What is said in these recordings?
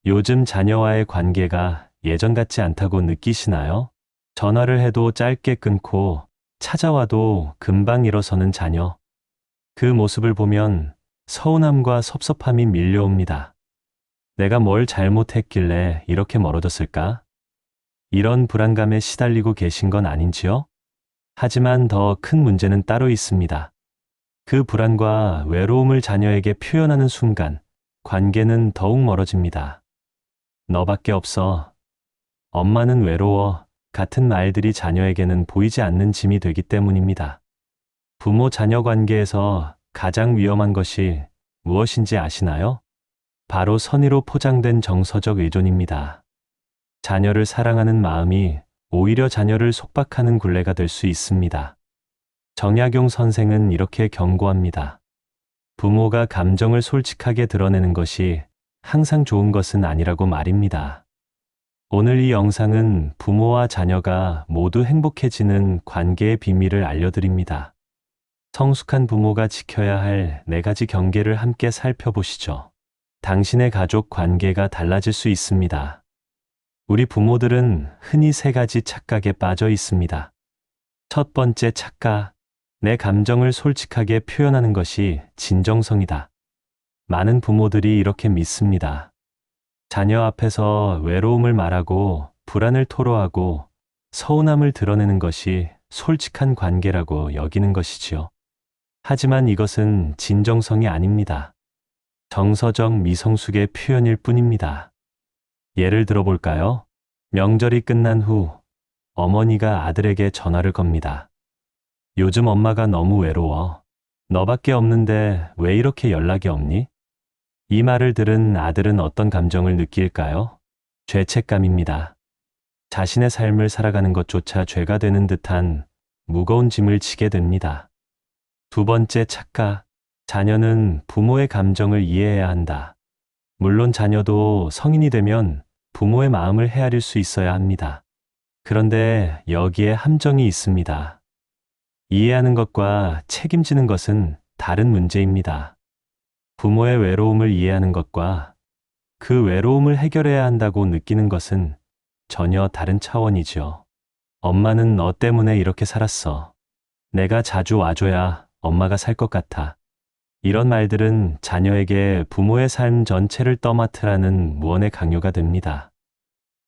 요즘 자녀와의 관계가 예전 같지 않다고 느끼시나요? 전화를 해도 짧게 끊고 찾아와도 금방 일어서는 자녀. 그 모습을 보면 서운함과 섭섭함이 밀려옵니다. 내가 뭘 잘못했길래 이렇게 멀어졌을까? 이런 불안감에 시달리고 계신 건 아닌지요? 하지만 더 큰 문제는 따로 있습니다. 그 불안과 외로움을 자녀에게 표현하는 순간 관계는 더욱 멀어집니다. 너밖에 없어. 엄마는 외로워. 같은 말들이 자녀에게는 보이지 않는 짐이 되기 때문입니다. 부모 자녀 관계에서 가장 위험한 것이 무엇인지 아시나요? 바로 선의로 포장된 정서적 의존입니다. 자녀를 사랑하는 마음이 오히려 자녀를 속박하는 굴레가 될 수 있습니다. 정약용 선생은 이렇게 경고합니다. 부모가 감정을 솔직하게 드러내는 것이 항상 좋은 것은 아니라고 말입니다. 오늘 이 영상은 부모와 자녀가 모두 행복해지는 관계의 비밀을 알려드립니다. 성숙한 부모가 지켜야 할 4가지 경계를 함께 살펴보시죠. 당신의 가족 관계가 달라질 수 있습니다. 우리 부모들은 흔히 3가지 착각에 빠져 있습니다. 첫 번째 착각, 내 감정을 솔직하게 표현하는 것이 진정성이다. 많은 부모들이 이렇게 믿습니다. 자녀 앞에서 외로움을 말하고 불안을 토로하고 서운함을 드러내는 것이 솔직한 관계라고 여기는 것이지요. 하지만 이것은 진정성이 아닙니다. 정서적 미성숙의 표현일 뿐입니다. 예를 들어볼까요? 명절이 끝난 후 어머니가 아들에게 전화를 겁니다. 요즘 엄마가 너무 외로워. 너밖에 없는데 왜 이렇게 연락이 없니? 이 말을 들은 아들은 어떤 감정을 느낄까요? 죄책감입니다. 자신의 삶을 살아가는 것조차 죄가 되는 듯한 무거운 짐을 지게 됩니다. 두 번째 착각, 자녀는 부모의 감정을 이해해야 한다. 물론 자녀도 성인이 되면 부모의 마음을 헤아릴 수 있어야 합니다. 그런데 여기에 함정이 있습니다. 이해하는 것과 책임지는 것은 다른 문제입니다. 부모의 외로움을 이해하는 것과 그 외로움을 해결해야 한다고 느끼는 것은 전혀 다른 차원이죠. 엄마는 너 때문에 이렇게 살았어. 내가 자주 와줘야 엄마가 살 것 같아. 이런 말들은 자녀에게 부모의 삶 전체를 떠맡으라는 무언의 강요가 됩니다.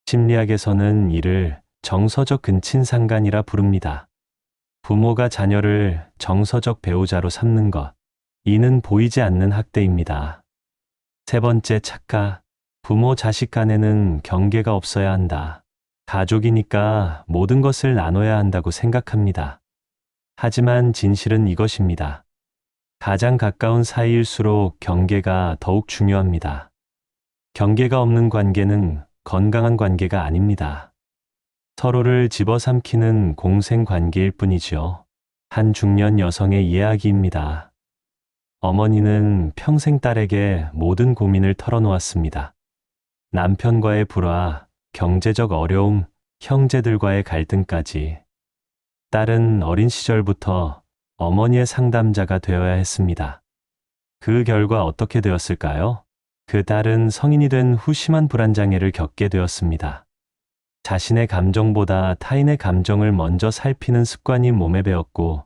심리학에서는 이를 정서적 근친상간이라 부릅니다. 부모가 자녀를 정서적 배우자로 삼는 것. 이는 보이지 않는 학대입니다. 세 번째 착각, 부모 자식 간에는 경계가 없어야 한다. 가족이니까 모든 것을 나눠야 한다고 생각합니다. 하지만 진실은 이것입니다. 가장 가까운 사이일수록 경계가 더욱 중요합니다. 경계가 없는 관계는 건강한 관계가 아닙니다. 서로를 집어삼키는 공생 관계일 뿐이죠. 한 중년 여성의 이야기입니다. 어머니는 평생 딸에게 모든 고민을 털어놓았습니다. 남편과의 불화, 경제적 어려움, 형제들과의 갈등까지. 딸은 어린 시절부터 어머니의 상담자가 되어야 했습니다. 그 결과 어떻게 되었을까요? 그 딸은 성인이 된 후 심한 불안장애를 겪게 되었습니다. 자신의 감정보다 타인의 감정을 먼저 살피는 습관이 몸에 배었고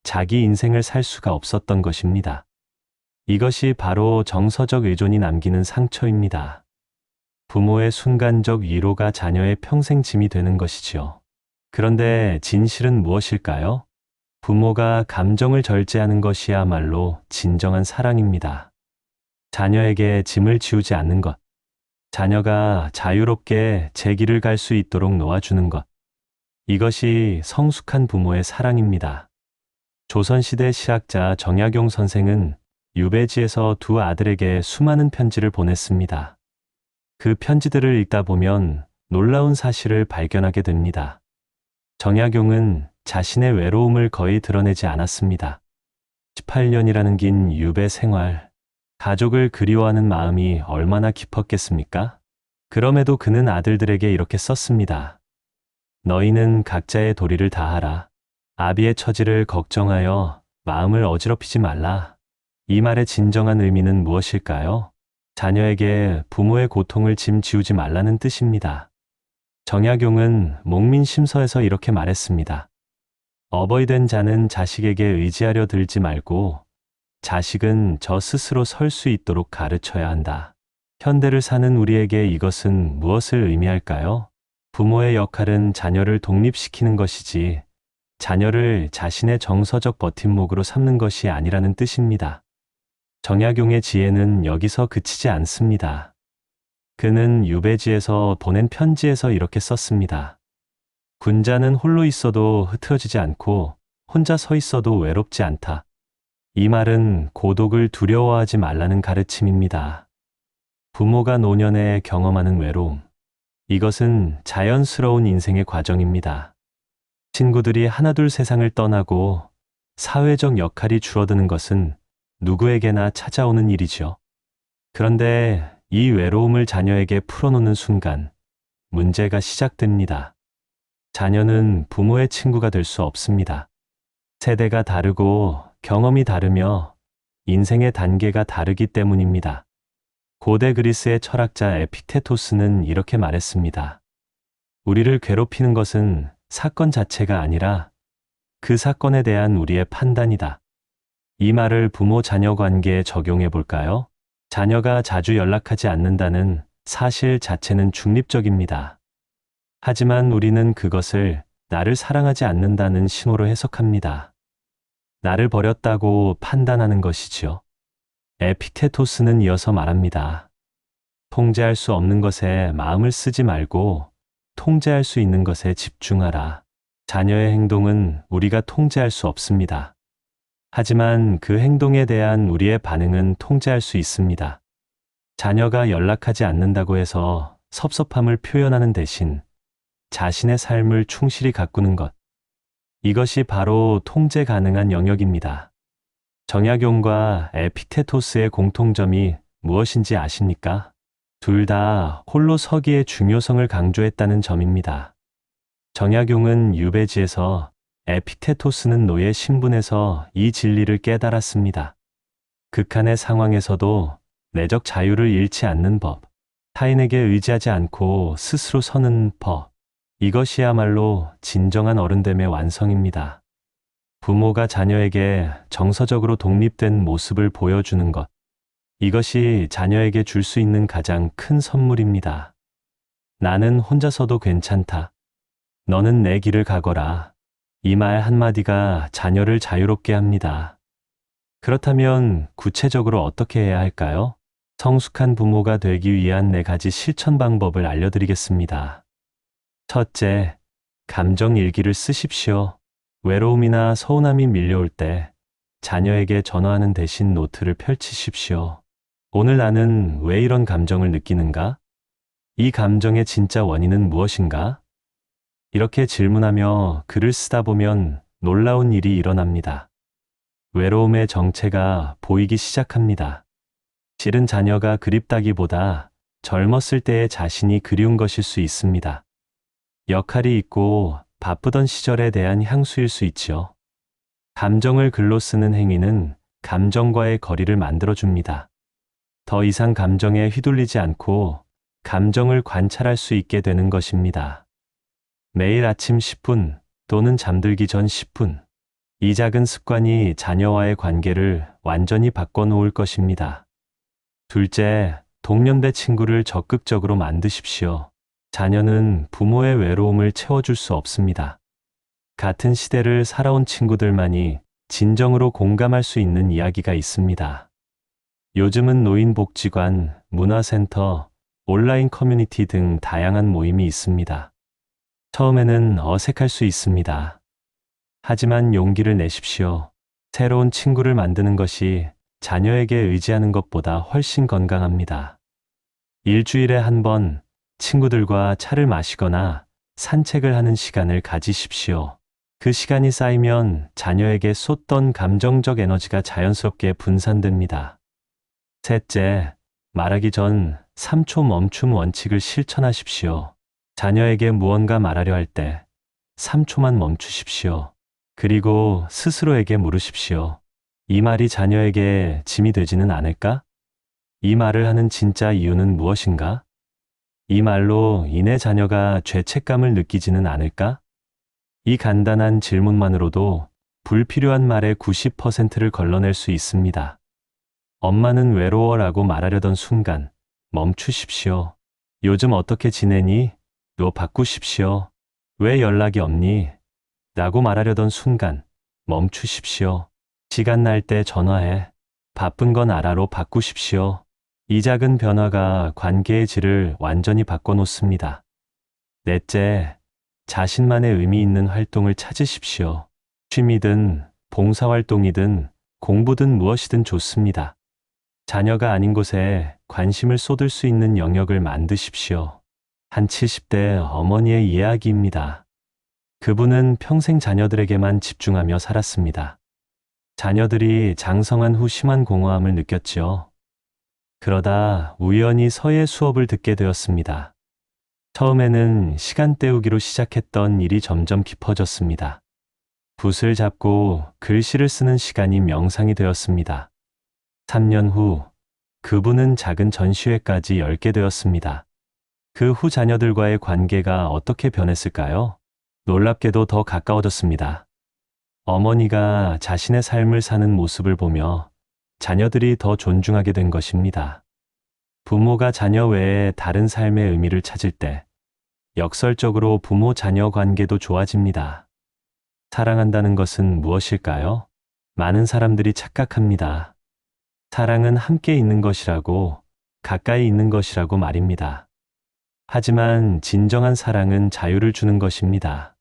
자기 인생을 살 수가 없었던 것입니다. 이것이 바로 정서적 의존이 남기는 상처입니다. 부모의 순간적 위로가 자녀의 평생 짐이 되는 것이지요. 그런데 진실은 무엇일까요? 부모가 감정을 절제하는 것이야말로 진정한 사랑입니다. 자녀에게 짐을 지우지 않는 것, 자녀가 자유롭게 제 길을 갈 수 있도록 놓아주는 것, 이것이 성숙한 부모의 사랑입니다. 조선시대 실학자 정약용 선생은 유배지에서 2 아들에게 수많은 편지를 보냈습니다. 그 편지들을 읽다 보면 놀라운 사실을 발견하게 됩니다. 정약용은 자신의 외로움을 거의 드러내지 않았습니다. 18년이라는 긴 유배 생활, 가족을 그리워하는 마음이 얼마나 깊었겠습니까? 그럼에도 그는 아들들에게 이렇게 썼습니다. 너희는 각자의 도리를 다하라. 아비의 처지를 걱정하여 마음을 어지럽히지 말라. 이 말의 진정한 의미는 무엇일까요? 자녀에게 부모의 고통을 짐지우지 말라는 뜻입니다. 정약용은 목민심서에서 이렇게 말했습니다. 어버이 된 자는 자식에게 의지하려 들지 말고 자식은 저 스스로 설 수 있도록 가르쳐야 한다. 현대를 사는 우리에게 이것은 무엇을 의미할까요? 부모의 역할은 자녀를 독립시키는 것이지 자녀를 자신의 정서적 버팀목으로 삼는 것이 아니라는 뜻입니다. 정약용의 지혜는 여기서 그치지 않습니다. 그는 유배지에서 보낸 편지에서 이렇게 썼습니다. 군자는 홀로 있어도 흐트러지지 않고 혼자 서 있어도 외롭지 않다. 이 말은 고독을 두려워하지 말라는 가르침입니다. 부모가 노년에 경험하는 외로움. 이것은 자연스러운 인생의 과정입니다. 친구들이 하나둘 세상을 떠나고 사회적 역할이 줄어드는 것은 누구에게나 찾아오는 일이죠. 그런데 이 외로움을 자녀에게 풀어놓는 순간 문제가 시작됩니다. 자녀는 부모의 친구가 될 수 없습니다. 세대가 다르고 경험이 다르며 인생의 단계가 다르기 때문입니다. 고대 그리스의 철학자 에픽테토스는 이렇게 말했습니다. 우리를 괴롭히는 것은 사건 자체가 아니라 그 사건에 대한 우리의 판단이다. 이 말을 부모-자녀 관계에 적용해 볼까요? 자녀가 자주 연락하지 않는다는 사실 자체는 중립적입니다. 하지만 우리는 그것을 나를 사랑하지 않는다는 신호로 해석합니다. 나를 버렸다고 판단하는 것이지요. 에픽테토스는 이어서 말합니다. 통제할 수 없는 것에 마음을 쓰지 말고 통제할 수 있는 것에 집중하라. 자녀의 행동은 우리가 통제할 수 없습니다. 하지만 그 행동에 대한 우리의 반응은 통제할 수 있습니다. 자녀가 연락하지 않는다고 해서 섭섭함을 표현하는 대신 자신의 삶을 충실히 가꾸는 것. 이것이 바로 통제 가능한 영역입니다. 정약용과 에픽테토스의 공통점이 무엇인지 아십니까? 둘 다 홀로 서기의 중요성을 강조했다는 점입니다. 정약용은 유배지에서, 에픽테토스는 노예 신분에서 이 진리를 깨달았습니다. 극한의 상황에서도 내적 자유를 잃지 않는 법, 타인에게 의지하지 않고 스스로 서는 법, 이것이야말로 진정한 어른됨의 완성입니다. 부모가 자녀에게 정서적으로 독립된 모습을 보여주는 것, 이것이 자녀에게 줄 수 있는 가장 큰 선물입니다. 나는 혼자서도 괜찮다. 너는 내 길을 가거라. 이 말 한마디가 자녀를 자유롭게 합니다. 그렇다면 구체적으로 어떻게 해야 할까요? 성숙한 부모가 되기 위한 4가지 실천 방법을 알려드리겠습니다. 첫째, 감정 일기를 쓰십시오. 외로움이나 서운함이 밀려올 때 자녀에게 전화하는 대신 노트를 펼치십시오. 오늘 나는 왜 이런 감정을 느끼는가? 이 감정의 진짜 원인은 무엇인가? 이렇게 질문하며 글을 쓰다 보면 놀라운 일이 일어납니다. 외로움의 정체가 보이기 시작합니다. 실은 자녀가 그립다기보다 젊었을 때의 자신이 그리운 것일 수 있습니다. 역할이 있고 바쁘던 시절에 대한 향수일 수 있지요. 감정을 글로 쓰는 행위는 감정과의 거리를 만들어줍니다. 더 이상 감정에 휘둘리지 않고 감정을 관찰할 수 있게 되는 것입니다. 매일 아침 10분 또는 잠들기 전 10분. 이 작은 습관이 자녀와의 관계를 완전히 바꿔놓을 것입니다. 둘째, 동년배 친구를 적극적으로 만드십시오. 자녀는 부모의 외로움을 채워줄 수 없습니다. 같은 시대를 살아온 친구들만이 진정으로 공감할 수 있는 이야기가 있습니다. 요즘은 노인복지관, 문화센터, 온라인 커뮤니티 등 다양한 모임이 있습니다. 처음에는 어색할 수 있습니다. 하지만 용기를 내십시오. 새로운 친구를 만드는 것이 자녀에게 의지하는 것보다 훨씬 건강합니다. 일주일에 한 번 친구들과 차를 마시거나 산책을 하는 시간을 가지십시오. 그 시간이 쌓이면 자녀에게 쏟던 감정적 에너지가 자연스럽게 분산됩니다. 셋째, 말하기 전 3초 멈춤 원칙을 실천하십시오. 자녀에게 무언가 말하려 할 때 3초만 멈추십시오. 그리고 스스로에게 물으십시오. 이 말이 자녀에게 짐이 되지는 않을까? 이 말을 하는 진짜 이유는 무엇인가? 이 말로 인해 자녀가 죄책감을 느끼지는 않을까? 이 간단한 질문만으로도 불필요한 말의 90%를 걸러낼 수 있습니다. 엄마는 외로워라고 말하려던 순간 멈추십시오. 요즘 어떻게 지내니? 로 바꾸십시오. 왜 연락이 없니? 라고 말하려던 순간 멈추십시오. 시간 날 때 전화해. 바쁜 건 알아로 바꾸십시오. 이 작은 변화가 관계의 질을 완전히 바꿔놓습니다. 넷째, 자신만의 의미 있는 활동을 찾으십시오. 취미든 봉사활동이든 공부든 무엇이든 좋습니다. 자녀가 아닌 곳에 관심을 쏟을 수 있는 영역을 만드십시오. 한 70대 어머니의 이야기입니다. 그분은 평생 자녀들에게만 집중하며 살았습니다. 자녀들이 장성한 후 심한 공허함을 느꼈지요. 그러다 우연히 서예 수업을 듣게 되었습니다. 처음에는 시간 때우기로 시작했던 일이 점점 깊어졌습니다. 붓을 잡고 글씨를 쓰는 시간이 명상이 되었습니다. 3년 후 그분은 작은 전시회까지 열게 되었습니다. 그 후 자녀들과의 관계가 어떻게 변했을까요? 놀랍게도 더 가까워졌습니다. 어머니가 자신의 삶을 사는 모습을 보며 자녀들이 더 존중하게 된 것입니다. 부모가 자녀 외에 다른 삶의 의미를 찾을 때 역설적으로 부모-자녀 관계도 좋아집니다. 사랑한다는 것은 무엇일까요? 많은 사람들이 착각합니다. 사랑은 함께 있는 것이라고, 가까이 있는 것이라고 말입니다. 하지만 진정한 사랑은 자유를 주는 것입니다.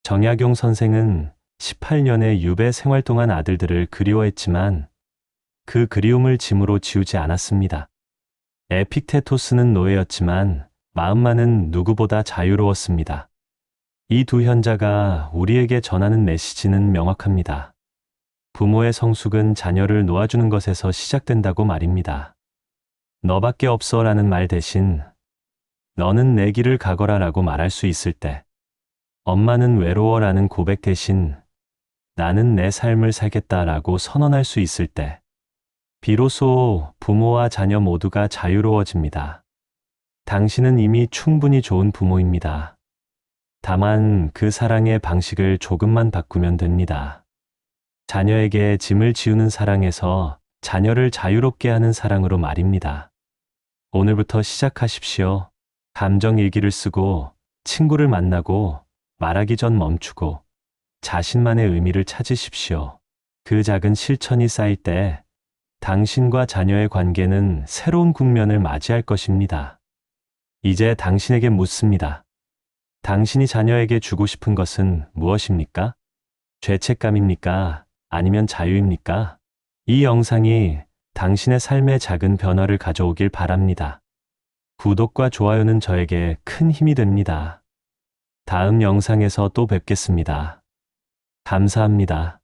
정약용 선생은 18년의 유배 생활 동안 아들들을 그리워했지만 그 그리움을 짐으로 지우지 않았습니다. 에픽테토스는 노예였지만 마음만은 누구보다 자유로웠습니다. 이 두 현자가 우리에게 전하는 메시지는 명확합니다. 부모의 성숙은 자녀를 놓아주는 것에서 시작된다고 말입니다. 너밖에 없어 라는 말 대신 너는 내 길을 가거라 라고 말할 수 있을 때, 엄마는 외로워 라는 고백 대신 나는 내 삶을 살겠다 라고 선언할 수 있을 때, 비로소 부모와 자녀 모두가 자유로워집니다. 당신은 이미 충분히 좋은 부모입니다. 다만 그 사랑의 방식을 조금만 바꾸면 됩니다. 자녀에게 짐을 지우는 사랑에서 자녀를 자유롭게 하는 사랑으로 말입니다. 오늘부터 시작하십시오. 감정 일기를 쓰고, 친구를 만나고, 말하기 전 멈추고, 자신만의 의미를 찾으십시오. 그 작은 실천이 쌓일 때 당신과 자녀의 관계는 새로운 국면을 맞이할 것입니다. 이제 당신에게 묻습니다. 당신이 자녀에게 주고 싶은 것은 무엇입니까? 죄책감입니까? 아니면 자유입니까? 이 영상이 당신의 삶에 작은 변화를 가져오길 바랍니다. 구독과 좋아요는 저에게 큰 힘이 됩니다. 다음 영상에서 또 뵙겠습니다. 감사합니다.